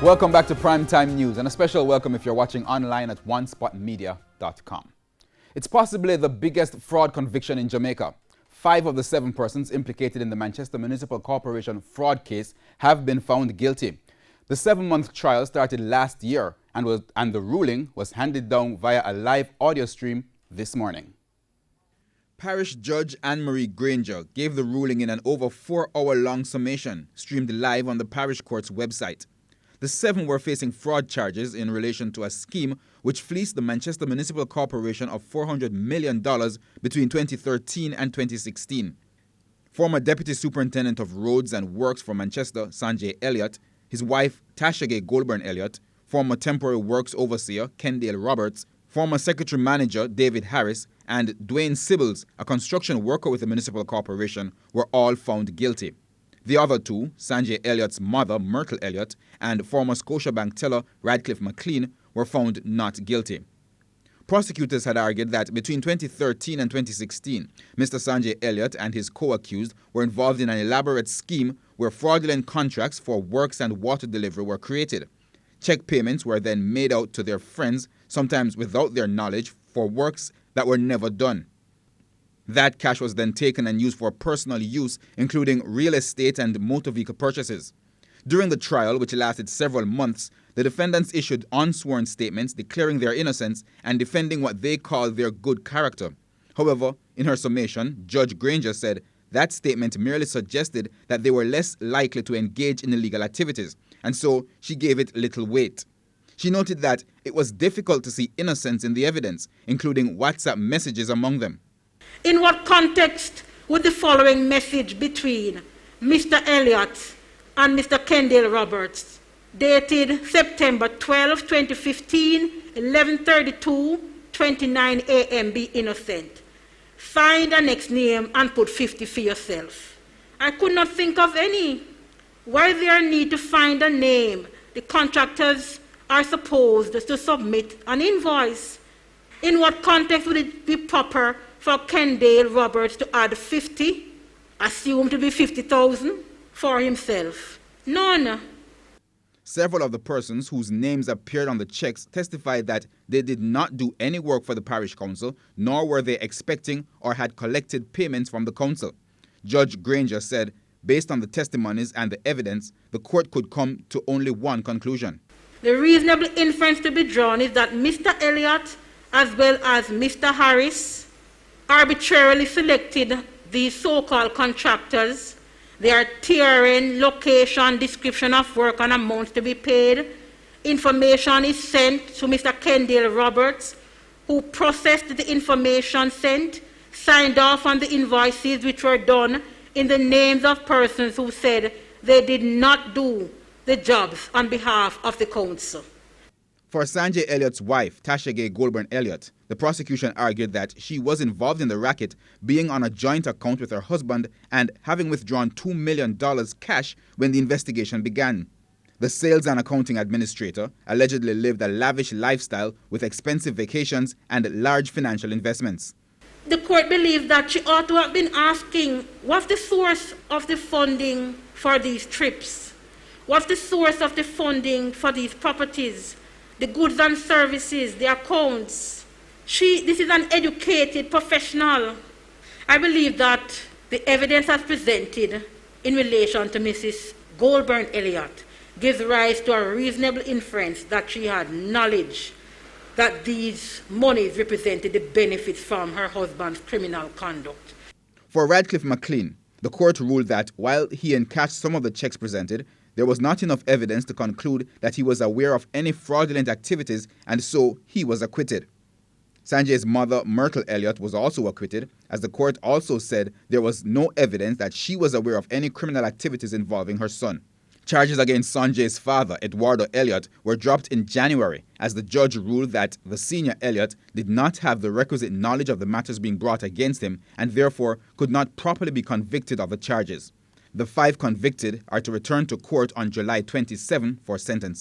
Welcome back to Primetime News, and a special welcome if you're watching online at onespotmedia.com. It's possibly the biggest fraud conviction in Jamaica. 5 of the 7 persons implicated in the Manchester Municipal Corporation fraud case have been found guilty. The 7-month trial started last year and the ruling was handed down via a live audio stream this morning. Parish Judge Anne-Marie Granger gave the ruling in an over 4-hour-long summation streamed live on the Parish Court's website. The 7 were facing fraud charges in relation to a scheme which fleeced the Manchester Municipal Corporation of $400 million between 2013 and 2016. Former Deputy Superintendent of Roads and Works for Manchester, Sanjay Elliott, his wife, Tashage Goulburn Elliott, former Temporary Works Overseer, Kendale Roberts, former Secretary Manager, David Harris, and Dwayne Sibbles, a construction worker with the Municipal Corporation, were all found guilty. The other 2, Sanjay Elliott's mother, Myrtle Elliott, and former Scotiabank teller, Radcliffe McLean, were found not guilty. Prosecutors had argued that between 2013 and 2016, Mr. Sanjay Elliott and his co-accused were involved in an elaborate scheme where fraudulent contracts for works and water delivery were created. Check payments were then made out to their friends, sometimes without their knowledge, for works that were never done. That cash was then taken and used for personal use, including real estate and motor vehicle purchases. During the trial, which lasted several months, the defendants issued unsworn statements declaring their innocence and defending what they called their good character. However, in her summation, Judge Granger said that statement merely suggested that they were less likely to engage in illegal activities, and so she gave it little weight. She noted that it was difficult to see innocence in the evidence, including WhatsApp messages among them. In what context would the following message between Mr. Elliott and Mr. Kendale Roberts, dated September 12, 2015, 11:32, 29 a.m. be innocent? Find a next name and put 50 for yourself. I could not think of any. Why there need to find a name? The contractors are supposed to submit an invoice. In what context would it be proper for Kendale Roberts to add 50, assumed to be 50,000, for himself? None. Several of the persons whose names appeared on the checks testified that they did not do any work for the parish council, nor were they expecting or had collected payments from the council. Judge Granger said, based on the testimonies and the evidence, the court could come to only one conclusion. The reasonable inference to be drawn is that Mr. Elliott, as well as Mr. Harris, arbitrarily selected these so-called contractors. Their tiering, location, description of work and amounts to be paid. Information is sent to Mr. Kendale Roberts, who processed the information sent, signed off on the invoices which were done in the names of persons who said they did not do the jobs on behalf of the council. For Sanjay Elliott's wife, Tashage Goulburn Elliott, the prosecution argued that she was involved in the racket, being on a joint account with her husband and having withdrawn $2 million cash when the investigation began. The sales and accounting administrator allegedly lived a lavish lifestyle with expensive vacations and large financial investments. The court believed that she ought to have been asking, what's the source of the funding for these trips? What's the source of the funding for these properties? The goods and services, the accounts. This is an educated professional. I believe that the evidence as presented in relation to Mrs. Goulburn Elliott gives rise to a reasonable inference that she had knowledge that these monies represented the benefits from her husband's criminal conduct. For Radcliffe McLean, the court ruled that while he encashed some of the checks presented, there was not enough evidence to conclude that he was aware of any fraudulent activities, and so he was acquitted. Sanjay's mother, Myrtle Elliott, was also acquitted, as the court also said there was no evidence that she was aware of any criminal activities involving her son. Charges against Sanjay's father, Eduardo Elliott, were dropped in January, as the judge ruled that the senior Elliott did not have the requisite knowledge of the matters being brought against him and therefore could not properly be convicted of the charges. The 5 convicted are to return to court on July 27 for sentencing.